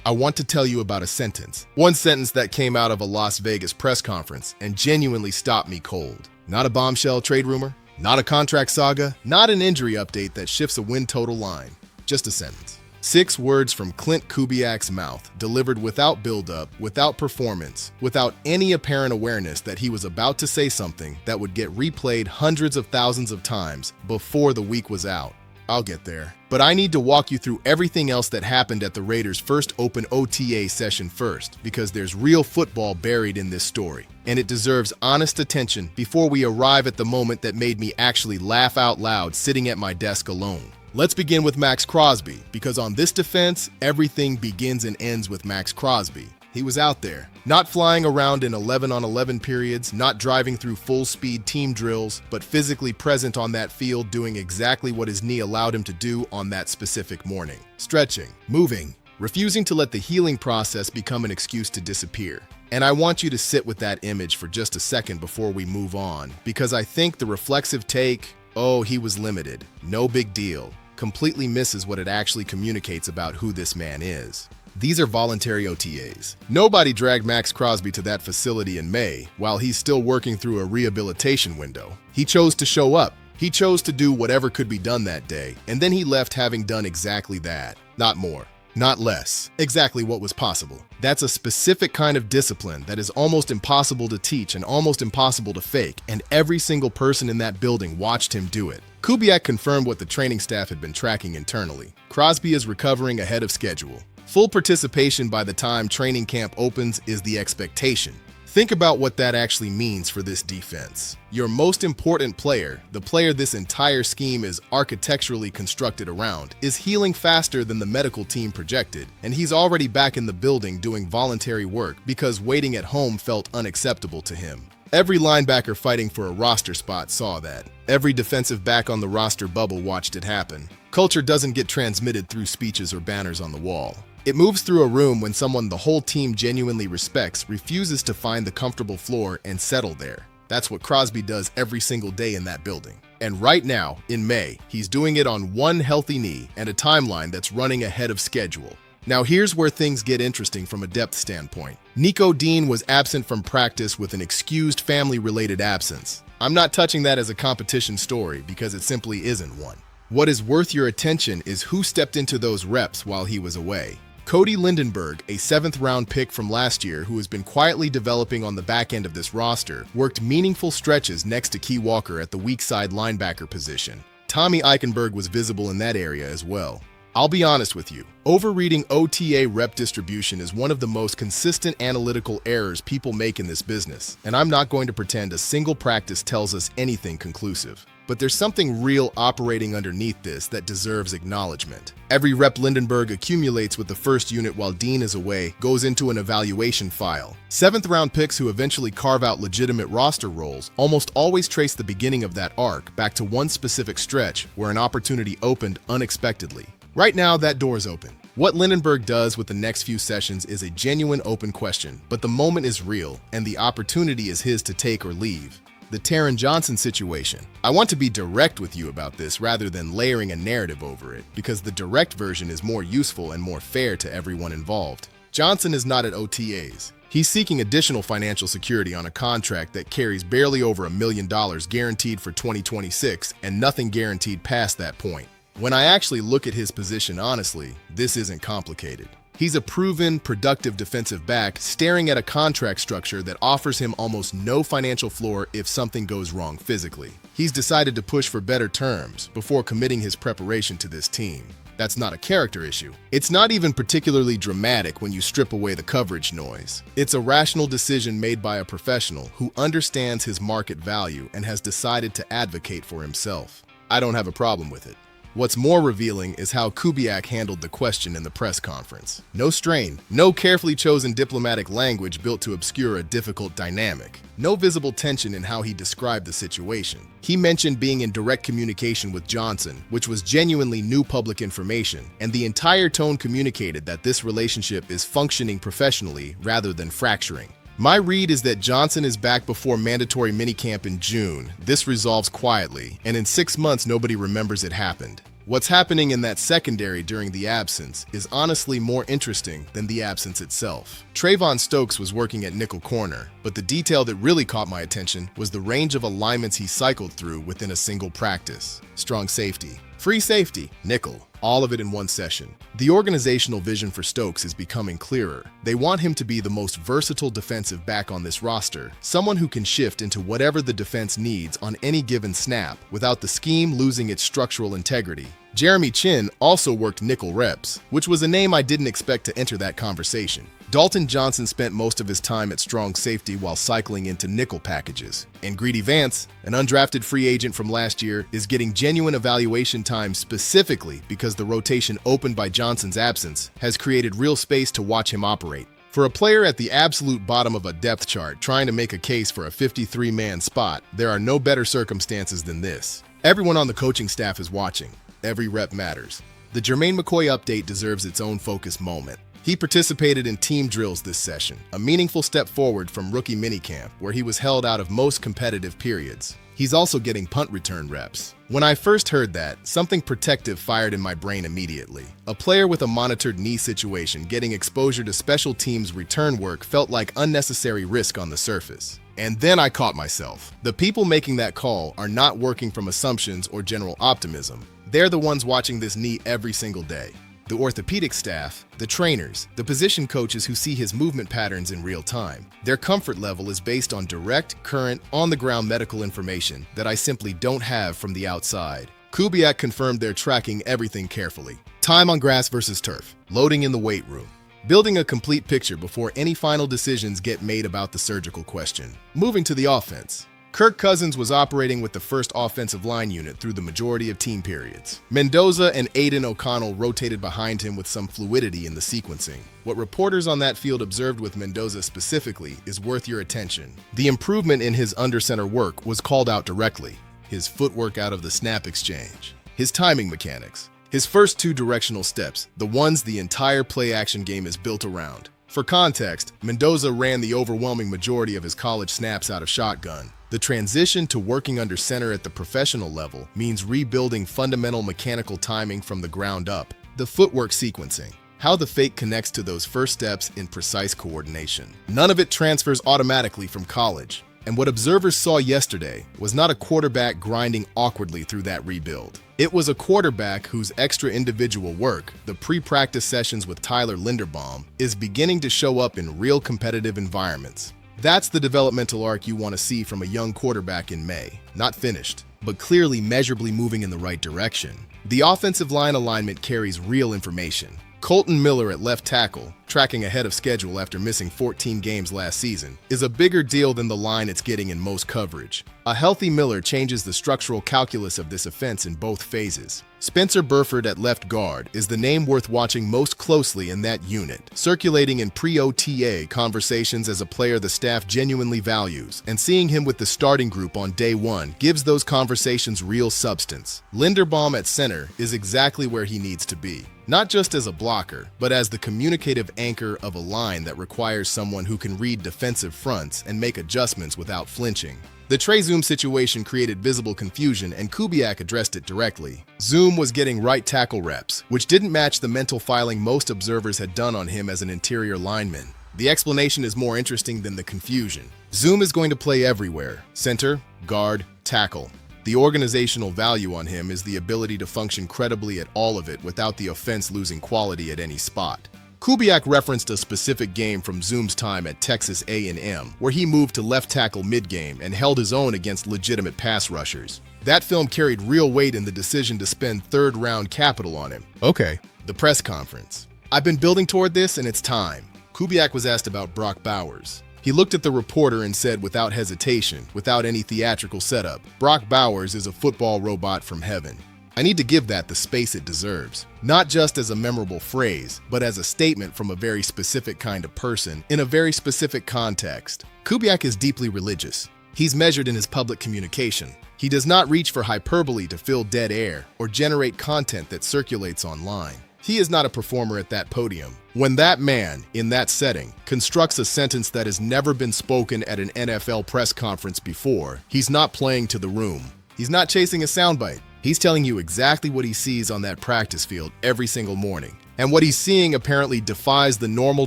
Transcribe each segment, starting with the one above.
I want to tell you about a sentence. One sentence that came out of a Las Vegas press conference and genuinely stopped me cold. Not a bombshell trade rumor, not a contract saga, not an injury update that shifts a win total line. Just a sentence. 6 words from Clint Kubiak's mouth, delivered without buildup, without performance, without any apparent awareness that he was about to say something that would get replayed hundreds of thousands of times before the week was out. I'll get there. But I need to walk you through everything else that happened at the Raiders' first open OTA session first, because there's real football buried in this story, and it deserves honest attention before we arrive at the moment that made me actually laugh out loud sitting at my desk alone. Let's begin with Maxx Crosby, because on this defense, everything begins and ends with Maxx Crosby. He was out there, not flying around in 11-on-11 periods, not driving through full-speed team drills, but physically present on that field doing exactly what his knee allowed him to do on that specific morning. Stretching, moving, refusing to let the healing process become an excuse to disappear. And I want you to sit with that image for just a second before we move on, because I think the reflexive take, "Oh, he was limited, no big deal," completely misses what it actually communicates about who this man is. These are voluntary OTAs. Nobody dragged Maxx Crosby to that facility in May while he's still working through a rehabilitation window. He chose to show up. He chose to do whatever could be done that day, and then he left having done exactly that. Not more, not less. Exactly what was possible. That's a specific kind of discipline that is almost impossible to teach and almost impossible to fake, and every single person in that building watched him do it. Kubiak confirmed what the training staff had been tracking internally. Crosby is recovering ahead of schedule. Full participation by the time training camp opens is the expectation. Think about what that actually means for this defense. Your most important player, the player this entire scheme is architecturally constructed around, is healing faster than the medical team projected, and he's already back in the building doing voluntary work because waiting at home felt unacceptable to him. Every linebacker fighting for a roster spot saw that. Every defensive back on the roster bubble watched it happen. Culture doesn't get transmitted through speeches or banners on the wall. It moves through a room when someone the whole team genuinely respects refuses to find the comfortable floor and settle there. That's what Crosby does every single day in that building. And right now, in May, he's doing it on one healthy knee and a timeline that's running ahead of schedule. Now here's where things get interesting from a depth standpoint. Nico Dean was absent from practice with an excused family-related absence. I'm not touching that as a competition story because it simply isn't one. What is worth your attention is who stepped into those reps while he was away. Cody Lindenberg, a 7th-round pick from last year who has been quietly developing on the back end of this roster, worked meaningful stretches next to Key Walker at the weak side linebacker position. Tommy Eichenberg was visible in that area as well. I'll be honest with you, overreading OTA rep distribution is one of the most consistent analytical errors people make in this business, and I'm not going to pretend a single practice tells us anything conclusive. But there's something real operating underneath this that deserves acknowledgement. Every rep Lindenberg accumulates with the first unit while Dean is away goes into an evaluation file. 7th-round picks who eventually carve out legitimate roster roles almost always trace the beginning of that arc back to one specific stretch where an opportunity opened unexpectedly. Right now, that door is open. What Lindenberg does with the next few sessions is a genuine open question, but the moment is real, and the opportunity is his to take or leave. The Taron Johnson situation. I want to be direct with you about this rather than layering a narrative over it, because the direct version is more useful and more fair to everyone involved. Johnson is not at OTAs. He's seeking additional financial security on a contract that carries barely over $1 million guaranteed for 2026 and nothing guaranteed past that point. When I actually look at his position honestly, this isn't complicated. He's a proven, productive defensive back staring at a contract structure that offers him almost no financial floor if something goes wrong physically. He's decided to push for better terms before committing his preparation to this team. That's not a character issue. It's not even particularly dramatic when you strip away the coverage noise. It's a rational decision made by a professional who understands his market value and has decided to advocate for himself. I don't have a problem with it. What's more revealing is how Kubiak handled the question in the press conference. No strain, no carefully chosen diplomatic language built to obscure a difficult dynamic. No visible tension in how he described the situation. He mentioned being in direct communication with Johnson, which was genuinely new public information, and the entire tone communicated that this relationship is functioning professionally rather than fracturing. My read is that Johnson is back before mandatory minicamp in June. This resolves quietly, and in 6 months nobody remembers it happened. What's happening in that secondary during the absence is honestly more interesting than the absence itself. Trayvon Stokes was working at nickel corner, but the detail that really caught my attention was the range of alignments he cycled through within a single practice. Strong safety, free safety, nickel, all of it in one session. The organizational vision for Stokes is becoming clearer. They want him to be the most versatile defensive back on this roster, someone who can shift into whatever the defense needs on any given snap without the scheme losing its structural integrity. Jeremy Chin also worked nickel reps, which was a name I didn't expect to enter that conversation. Dalton Johnson spent most of his time at strong safety while cycling into nickel packages. And Greedy Vance, an undrafted free agent from last year, is getting genuine evaluation time specifically because the rotation opened by Johnson's absence has created real space to watch him operate. For a player at the absolute bottom of a depth chart trying to make a case for a 53-man spot, there are no better circumstances than this. Everyone on the coaching staff is watching. Every rep matters. The Germaine McCoy update deserves its own focus moment. He participated in team drills this session, a meaningful step forward from rookie minicamp, where he was held out of most competitive periods. He's also getting punt return reps. When I first heard that, something protective fired in my brain immediately. A player with a monitored knee situation getting exposure to special teams return work felt like unnecessary risk on the surface. And then I caught myself. The people making that call are not working from assumptions or general optimism. They're the ones watching this knee every single day. The orthopedic staff, the trainers, the position coaches who see his movement patterns in real time. Their comfort level is based on direct, current, on-the-ground medical information that I simply don't have from the outside. Kubiak confirmed they're tracking everything carefully. Time on grass versus turf, loading in the weight room, building a complete picture before any final decisions get made about the surgical question. Moving to the offense. Kirk Cousins was operating with the first offensive line unit through the majority of team periods. Mendoza and Aiden O'Connell rotated behind him with some fluidity in the sequencing. What reporters on that field observed with Mendoza specifically is worth your attention. The improvement in his under-center work was called out directly. His footwork out of the snap exchange. His timing mechanics. His first two directional steps, the ones the entire play-action game is built around. For context, Mendoza ran the overwhelming majority of his college snaps out of shotgun. The transition to working under center at the professional level means rebuilding fundamental mechanical timing from the ground up. The footwork sequencing, how the fake connects to those first steps in precise coordination. None of it transfers automatically from college. And what observers saw yesterday was not a quarterback grinding awkwardly through that rebuild. It was a quarterback whose extra individual work, the pre-practice sessions with Tyler Linderbaum, is beginning to show up in real competitive environments. That's the developmental arc you want to see from a young quarterback in May. Not finished, but clearly measurably moving in the right direction. The offensive line alignment carries real information. Colton Miller at left tackle, tracking ahead of schedule after missing 14 games last season, is a bigger deal than the line it's getting in most coverage. A healthy Miller changes the structural calculus of this offense in both phases. Spencer Burford at left guard is the name worth watching most closely in that unit, circulating in pre-OTA conversations as a player the staff genuinely values, and seeing him with the starting group on day one gives those conversations real substance. Linderbaum at center is exactly where he needs to be, not just as a blocker, but as the communicative anchor of a line that requires someone who can read defensive fronts and make adjustments without flinching. The Trey Zoom situation created visible confusion, and Kubiak addressed it directly. Zoom was getting right tackle reps, which didn't match the mental filing most observers had done on him as an interior lineman. The explanation is more interesting than the confusion. Zoom is going to play everywhere: center, guard, tackle. The organizational value on him is the ability to function credibly at all of it without the offense losing quality at any spot. Kubiak referenced a specific game from Zoom's time at Texas A&M, where he moved to left tackle mid-game and held his own against legitimate pass rushers. That film carried real weight in the decision to spend third-round capital on him. Okay. The press conference. I've been building toward this, and it's time. Kubiak was asked about Brock Bowers. He looked at the reporter and said without hesitation, without any theatrical setup, Brock Bowers is a football robot from heaven. I need to give that the space it deserves, not just as a memorable phrase, but as a statement from a very specific kind of person in a very specific context. Kubiak is deeply religious. He's measured in his public communication. He does not reach for hyperbole to fill dead air or generate content that circulates online. He is not a performer at that podium. When that man, in that setting, constructs a sentence that has never been spoken at an NFL press conference before, he's not playing to the room. He's not chasing a soundbite. He's telling you exactly what he sees on that practice field every single morning. And what he's seeing apparently defies the normal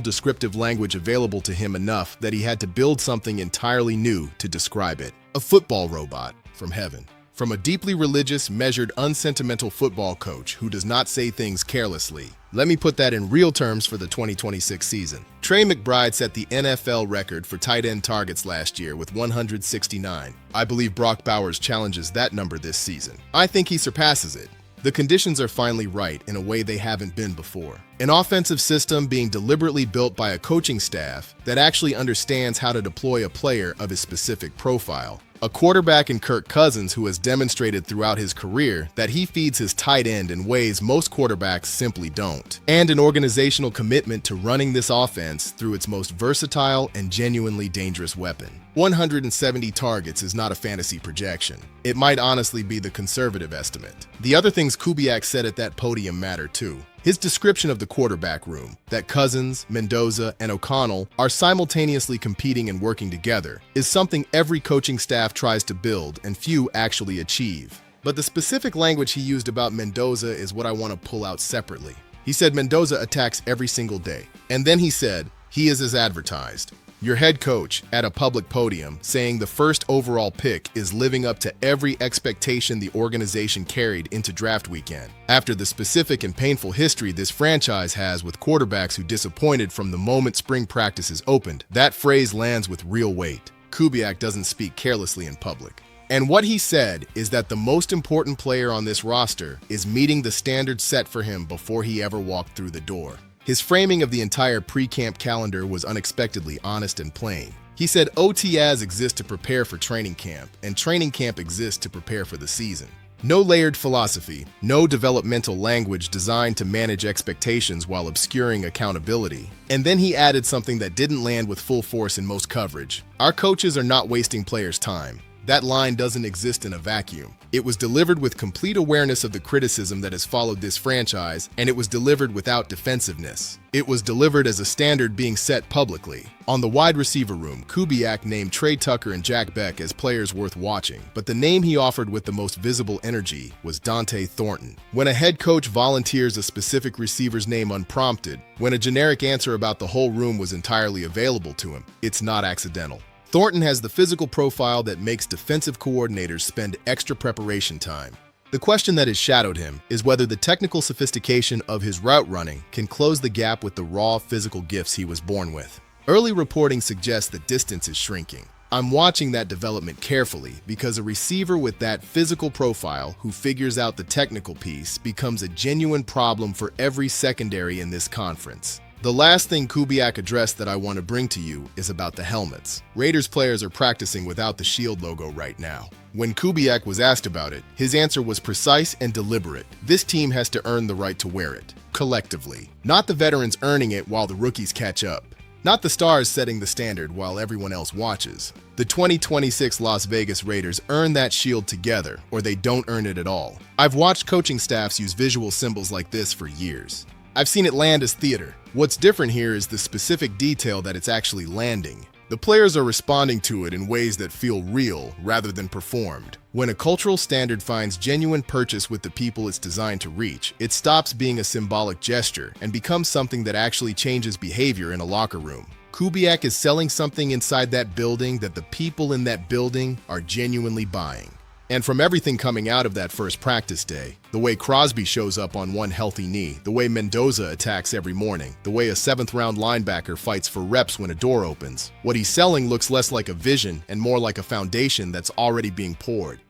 descriptive language available to him enough that he had to build something entirely new to describe it. A football robot from heaven. From a deeply religious, measured, unsentimental football coach who does not say things carelessly. Let me put that in real terms for the 2026 season. Trey McBride set the NFL record for tight end targets last year with 169. I believe Brock Bowers challenges that number this season. I think he surpasses it. The conditions are finally right in a way they haven't been before. An offensive system being deliberately built by a coaching staff that actually understands how to deploy a player of his specific profile. A quarterback in Kirk Cousins who has demonstrated throughout his career that he feeds his tight end in ways most quarterbacks simply don't. And an organizational commitment to running this offense through its most versatile and genuinely dangerous weapon. 170 targets is not a fantasy projection. It might honestly be the conservative estimate. The other things Kubiak said at that podium matter too. His description of the quarterback room, that Cousins, Mendoza, and O'Connell are simultaneously competing and working together, is something every coaching staff tries to build and few actually achieve. But the specific language he used about Mendoza is what I want to pull out separately. He said Mendoza attacks every single day. And then he said, he is as advertised. Your head coach at a public podium saying the first overall pick is living up to every expectation the organization carried into draft weekend. After the specific and painful history this franchise has with quarterbacks who disappointed from the moment spring practices opened, that phrase lands with real weight. Kubiak doesn't speak carelessly in public. And what he said is that the most important player on this roster is meeting the standards set for him before he ever walked through the door. His framing of the entire pre-camp calendar was unexpectedly honest and plain. He said OTAs exist to prepare for training camp, and training camp exists to prepare for the season. No layered philosophy, no developmental language designed to manage expectations while obscuring accountability. And then he added something that didn't land with full force in most coverage. Our coaches are not wasting players' time. That line doesn't exist in a vacuum. It was delivered with complete awareness of the criticism that has followed this franchise, and it was delivered without defensiveness. It was delivered as a standard being set publicly. On the wide receiver room, Kubiak named Trey Tucker and Jack Beck as players worth watching, but the name he offered with the most visible energy was Dante Thornton. When a head coach volunteers a specific receiver's name unprompted, when a generic answer about the whole room was entirely available to him, it's not accidental. Thornton has the physical profile that makes defensive coordinators spend extra preparation time. The question that has shadowed him is whether the technical sophistication of his route running can close the gap with the raw physical gifts he was born with. Early reporting suggests that distance is shrinking. I'm watching that development carefully because a receiver with that physical profile who figures out the technical piece becomes a genuine problem for every secondary in this conference. The last thing Kubiak addressed that I want to bring to you is about the helmets. Raiders players are practicing without the shield logo right now. When Kubiak was asked about it, his answer was precise and deliberate. This team has to earn the right to wear it, collectively. Not the veterans earning it while the rookies catch up. Not the stars setting the standard while everyone else watches. The 2026 Las Vegas Raiders earn that shield together, or they don't earn it at all. I've watched coaching staffs use visual symbols like this for years. I've seen it land as theater. What's different here is the specific detail that it's actually landing. The players are responding to it in ways that feel real rather than performed. When a cultural standard finds genuine purchase with the people it's designed to reach, it stops being a symbolic gesture and becomes something that actually changes behavior in a locker room. Kubiak is selling something inside that building that the people in that building are genuinely buying. And from everything coming out of that first practice day, the way Crosby shows up on one healthy knee, the way Mendoza attacks every morning, the way a 7th-round linebacker fights for reps when a door opens, what he's selling looks less like a vision and more like a foundation that's already being poured.